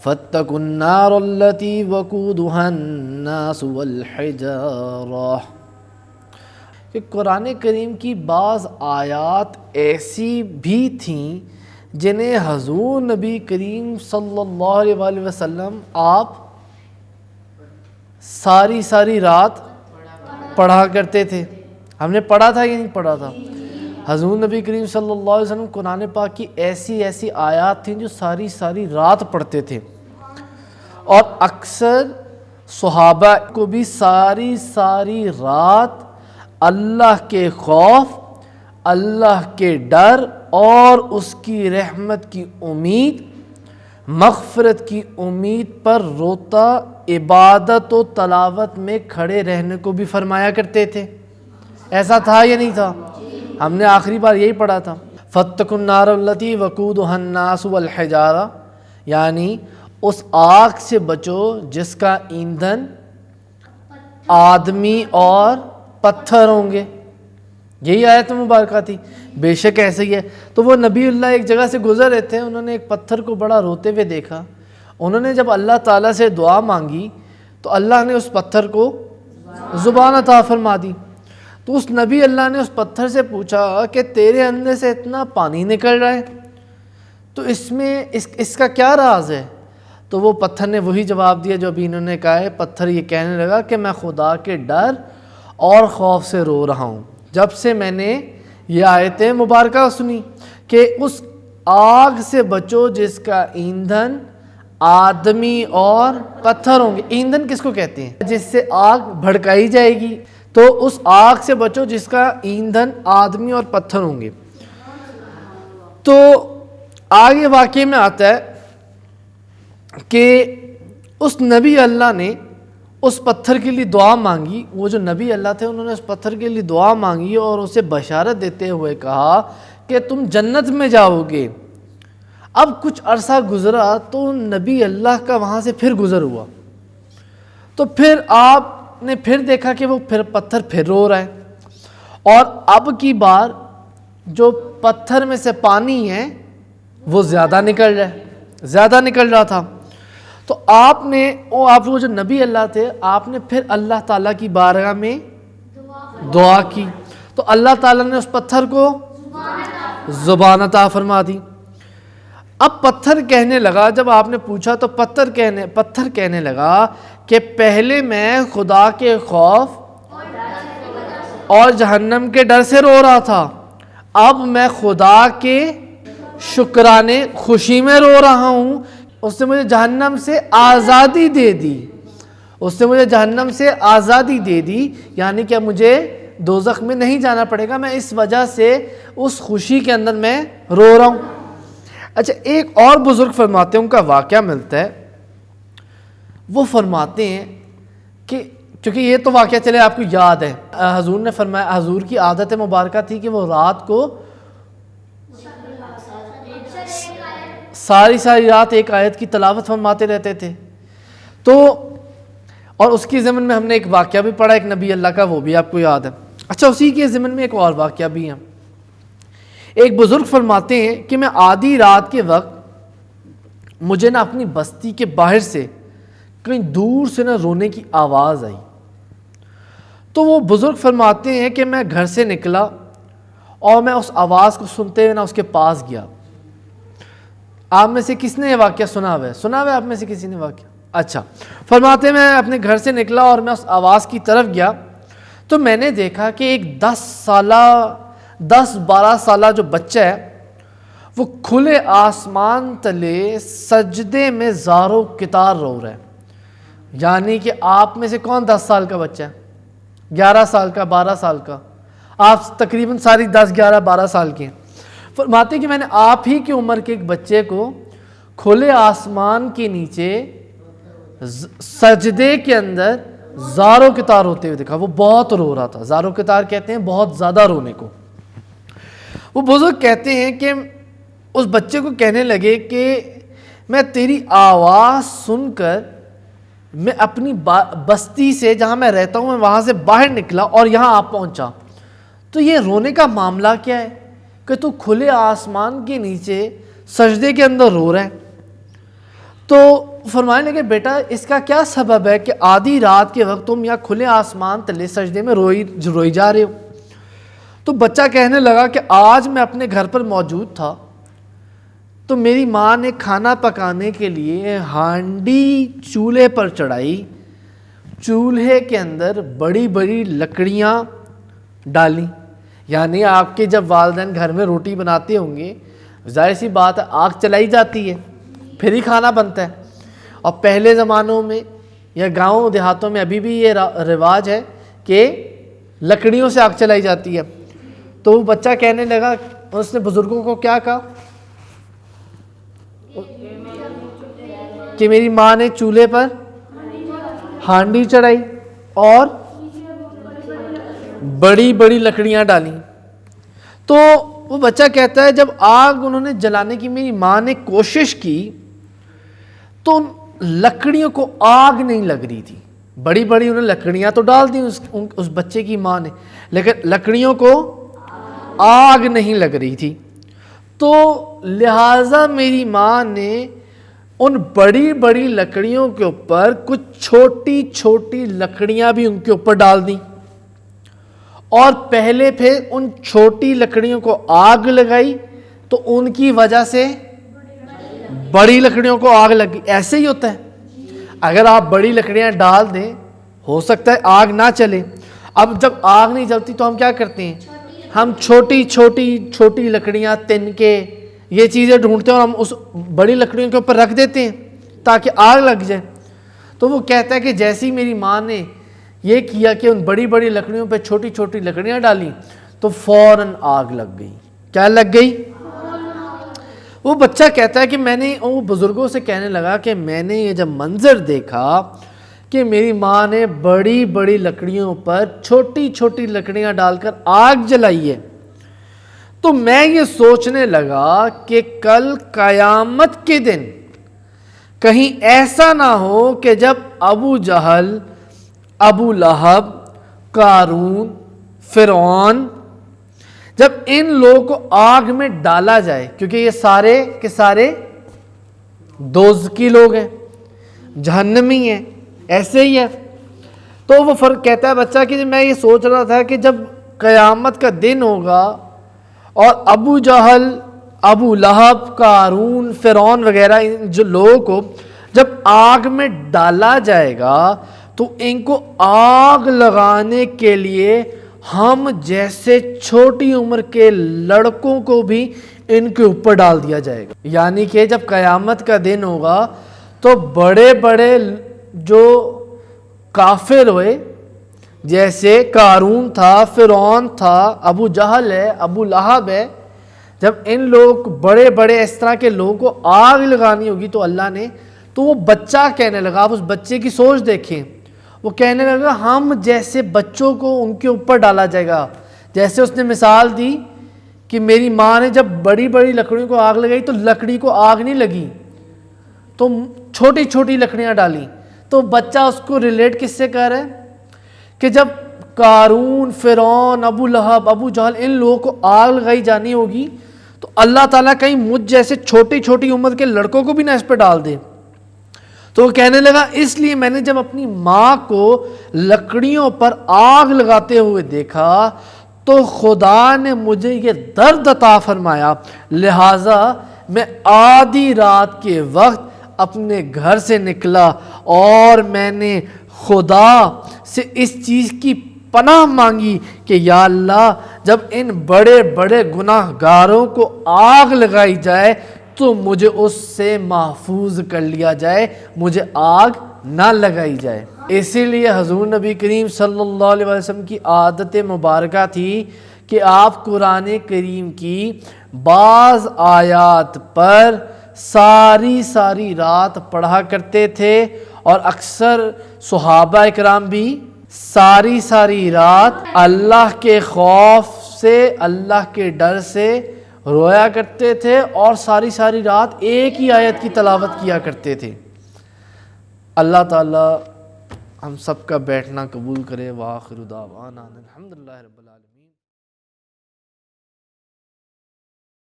فاتقوا النار التي وقودها الناس والحجارہ، کہ قرآن کریم کی بعض آیات ایسی بھی تھیں جنہیں حضور نبی کریم صلی اللہ علیہ وآلہ وسلم آپ ساری رات پڑھا کرتے تھے۔ ہم نے پڑھا تھا یا نہیں پڑھا تھا؟ حضور نبی کریم صلی اللہ علیہ وسلم قرآن پاک کی ایسی آیات تھیں جو ساری رات پڑھتے تھے، اور اکثر صحابہ کو بھی ساری رات اللہ کے خوف، اللہ کے ڈر اور اس کی رحمت کی امید، مغفرت کی امید پر روتا عبادت و تلاوت میں کھڑے رہنے کو بھی فرمایا کرتے تھے۔ ایسا تھا یا نہیں تھا؟ ہم نے آخری بار یہی پڑھا تھا، فاتقوا النار التي وقودها الناس والحجارہ، یعنی اس آگ سے بچو جس کا ایندھن آدمی اور پتھر ہوں گے۔ یہی آیت مبارکہ تھی۔ بے شک ایسا ہی ہے۔ تو وہ نبی اللہ ایک جگہ سے گزر رہے تھے، انہوں نے ایک پتھر کو بڑا روتے ہوئے دیکھا۔ انہوں نے جب اللہ تعالیٰ سے دعا مانگی تو اللہ نے اس پتھر کو زبان عطا فرما دی۔ تو اس نبی اللہ نے اس پتھر سے پوچھا کہ تیرے اندر سے اتنا پانی نکل رہا ہے، تو اس میں اس کا کیا راز ہے؟ تو وہ پتھر نے وہی جواب دیا جو ابھی انہوں نے کہا ہے۔ پتھر یہ کہنے لگا کہ میں خدا کے ڈر اور خوف سے رو رہا ہوں جب سے میں نے یہ آیت مبارکہ سنی کہ اس آگ سے بچو جس کا ایندھن آدمی اور پتھر ہوں گے۔ ایندھن کس کو کہتے ہیں؟ جس سے آگ بھڑکائی جائے گی۔ تو اس آگ سے بچو جس کا ایندھن آدمی اور پتھر ہوں گے۔ تو آگے واقعے میں آتا ہے کہ اس نبی اللہ نے اس پتھر کے لیے دعا مانگی۔ وہ جو نبی اللہ تھے انہوں نے اس پتھر کے لیے دعا مانگی اور اسے بشارت دیتے ہوئے کہا کہ تم جنت میں جاؤ گے۔ اب کچھ عرصہ گزرا تو نبی اللہ کا وہاں سے پھر گزر ہوا، تو پھر آپ نے پھر دیکھا کہ وہ پتھر پھر رو رہا ہے، اور اب کی بار جو پتھر میں سے پانی ہے وہ زیادہ نکل رہا تھا۔ تو آپ وہ جو نبی اللہ تھے، آپ نے پھر اللہ تعالیٰ کی بارگاہ میں دعا کی، تو اللہ تعالیٰ نے اس پتھر کو زبان عطا فرما دی۔ اب پتھر کہنے لگا، جب آپ نے پوچھا تو پتھر کہنے لگا کہ پہلے میں خدا کے خوف اور جہنم کے ڈر سے رو رہا تھا، اب میں خدا کے شکرانے خوشی میں رو رہا ہوں۔ اس نے مجھے جہنم سے آزادی دے دی، یعنی کہ مجھے دوزخ میں نہیں جانا پڑے گا، میں اس وجہ سے اس خوشی کے اندر میں رو رہا ہوں۔ اچھا، ایک اور بزرگ فرماتے ہیں، ان کا واقعہ ملتا ہے، وہ فرماتے ہیں کہ کیونکہ یہ تو واقعہ چلے آپ کو یاد ہے، حضور نے فرمایا، حضور کی عادت مبارکہ تھی کہ وہ رات کو ساری رات ایک آیت کی تلاوت فرماتے رہتے تھے۔ تو اور اس کی ضمن میں ہم نے ایک واقعہ بھی پڑھا ایک نبی اللہ کا، وہ بھی آپ کو یاد ہے۔ اچھا، اسی کے ضمن میں ایک اور واقعہ بھی ہے۔ ایک بزرگ فرماتے ہیں کہ میں آدھی رات کے وقت مجھے نہ اپنی بستی کے باہر سے کہیں دور سے نہ رونے کی آواز آئی، تو وہ بزرگ فرماتے ہیں کہ میں گھر سے نکلا اور میں اس آواز کو سنتے ہوئے نہ اس کے پاس گیا۔ آپ میں سے کس نے یہ واقعہ سنا ہوا ہے آپ میں سے کسی نے واقعہ؟ اچھا، فرماتے ہیں میں اپنے گھر سے نکلا اور میں اس آواز کی طرف گیا تو میں نے دیکھا کہ ایک 10-12 سالہ جو بچہ ہے وہ کھلے آسمان تلے سجدے میں زارو کتار رو رہا ہے۔ یعنی کہ آپ میں سے کون 10 سال کا بچہ ہے؟ 11 سال کا، 12 سال کا؟ آپ تقریباً ساری 10-11-12 سال کے ہیں۔ فرماتے ہیں کہ میں نے آپ ہی کی عمر کے ایک بچے کو کھلے آسمان کے نیچے سجدے کے اندر زارو کتار ہوتے ہوئے دیکھا۔ وہ بہت رو رہا تھا، زارو کتار کہتے ہیں بہت زیادہ رونے کو۔ وہ بزرگ کہتے ہیں کہ اس بچے کو کہنے لگے کہ میں تیری آواز سن کر میں اپنی بستی سے جہاں میں رہتا ہوں میں وہاں سے باہر نکلا اور یہاں آپ پہنچا، تو یہ رونے کا معاملہ کیا ہے کہ تو کھلے آسمان کے نیچے سجدے کے اندر رو رہا ہے؟ تو فرمانے لگے بیٹا اس کا کیا سبب ہے کہ آدھی رات کے وقت تم یا کھلے آسمان تلے سجدے میں روئی جا رہے ہو؟ تو بچہ کہنے لگا کہ آج میں اپنے گھر پر موجود تھا تو میری ماں نے کھانا پکانے کے لیے ہانڈی چولہے پر چڑھائی، چولہے کے اندر بڑی بڑی لکڑیاں ڈالیں. یعنی آپ کے جب والدین گھر میں روٹی بناتے ہوں گے، ظاہر سی بات ہے آگ چلائی جاتی ہے پھر ہی کھانا بنتا ہے. اور پہلے زمانوں میں یا گاؤں دیہاتوں میں ابھی بھی یہ رواج ہے کہ لکڑیوں سے آگ چلائی جاتی ہے. تو وہ بچہ کہنے لگا، اس نے بزرگوں کو کیا کہا کہ میری ماں نے چولہے پر ہانڈی چڑھائی اور بڑی بڑی لکڑیاں ڈالیں. تو وہ بچہ کہتا ہے جب آگ انہوں نے جلانے کی میری ماں نے کوشش کی تو لکڑیوں کو آگ نہیں لگ رہی تھی. بڑی بڑی انہوں نے لکڑیاں تو ڈال دی اس بچے کی ماں نے، لیکن لکڑیوں کو آگ نہیں لگ رہی تھی. تو لہٰذا میری ماں نے ان بڑی بڑی لکڑیوں کے اوپر کچھ چھوٹی چھوٹی لکڑیاں بھی ان کے اوپر ڈال دیں اور پہلے پھر ان چھوٹی لکڑیوں کو آگ لگائی تو ان کی وجہ سے بڑی لکڑیوں کو آگ لگی. ایسے ہی ہوتا ہے، اگر آپ بڑی لکڑیاں ڈال دیں ہو سکتا ہے آگ نہ چلے. اب جب آگ نہیں جلتی تو ہم کیا کرتے ہیں، ہم چھوٹی چھوٹی چھوٹی لکڑیاں تن کے یہ چیزیں ڈھونڈتے ہیں اور ہم اس بڑی لکڑیوں کے اوپر رکھ دیتے ہیں تاکہ آگ لگ جائے. تو وہ کہتا ہے کہ جیسی میری ماں نے یہ کیا کہ ان بڑی بڑی لکڑیوں پہ چھوٹی چھوٹی لکڑیاں ڈالیں تو فوراً آگ لگ گئی. کیا لگ گئی؟ وہ بچہ کہتا ہے کہ میں نے وہ بزرگوں سے کہنے لگا کہ میں نے یہ جب منظر دیکھا کہ میری ماں نے بڑی بڑی لکڑیوں پر چھوٹی چھوٹی لکڑیاں ڈال کر آگ جلائی ہے تو میں یہ سوچنے لگا کہ کل قیامت کے دن کہیں ایسا نہ ہو کہ جب ابو جہل، ابو لہب، قارون، فرعون، جب ان لوگوں کو آگ میں ڈالا جائے، کیونکہ یہ سارے کے سارے دوزخی لوگ ہیں، جہنمی ہیں، ایسے ہی ہے. تو وہ فرق کہتا ہے بچہ کہ میں یہ سوچ رہا تھا کہ جب قیامت کا دن ہوگا اور ابو جہل، ابو لہب، قارون، فرعون وغیرہ جو لوگوں کو جب آگ میں ڈالا جائے گا تو ان کو آگ لگانے کے لیے ہم جیسے چھوٹی عمر کے لڑکوں کو بھی ان کے اوپر ڈال دیا جائے گا. یعنی کہ جب قیامت کا دن ہوگا تو بڑے بڑے جو کافر ہوئے جیسے قارون تھا، فرعون تھا، ابو جہل ہے، ابو لہب ہے، جب ان لوگ بڑے بڑے اس طرح کے لوگوں کو آگ لگانی ہوگی تو اللہ نے، تو وہ بچہ کہنے لگا، آپ اس بچے کی سوچ دیکھیں، وہ کہنے لگا ہم جیسے بچوں کو ان کے اوپر ڈالا جائے گا. جیسے اس نے مثال دی کہ میری ماں نے جب بڑی بڑی لکڑیوں کو آگ لگائی تو لکڑی کو آگ نہیں لگی تو چھوٹی چھوٹی لکڑیاں ڈالیں. تو بچہ اس کو ریلیٹ کس سے کر رہا ہے کہ جب قارون، فرعون، ابو لہب، ابو جہل ان لوگوں کو آگ لگائی جانی ہوگی تو اللہ تعالیٰ کہیں مجھ جیسے چھوٹی چھوٹی عمر کے لڑکوں کو بھی نہ اس پہ ڈال دے. تو وہ کہنے لگا اس لیے میں نے جب اپنی ماں کو لکڑیوں پر آگ لگاتے ہوئے دیکھا تو خدا نے مجھے یہ درد عطا فرمایا، لہٰذا میں آدھی رات کے وقت اپنے گھر سے نکلا اور میں نے خدا سے اس چیز کی پناہ مانگی کہ یا اللہ جب ان بڑے بڑے گناہ گاروں کو آگ لگائی جائے تو مجھے اس سے محفوظ کر لیا جائے، مجھے آگ نہ لگائی جائے. اسی لیے حضور نبی کریم صلی اللہ علیہ وسلم کی عادت مبارکہ تھی کہ آپ قرآن کریم کی بعض آیات پر ساری رات پڑھا کرتے تھے اور اکثر صحابہ اکرام بھی ساری رات اللہ کے خوف سے، اللہ کے ڈر سے رویا کرتے تھے اور ساری رات ایک ہی آیت کی تلاوت کیا کرتے تھے. اللہ تعالی ہم سب کا بیٹھنا قبول کرے. وآخر دعوانا الحمدللہ رب العالمین.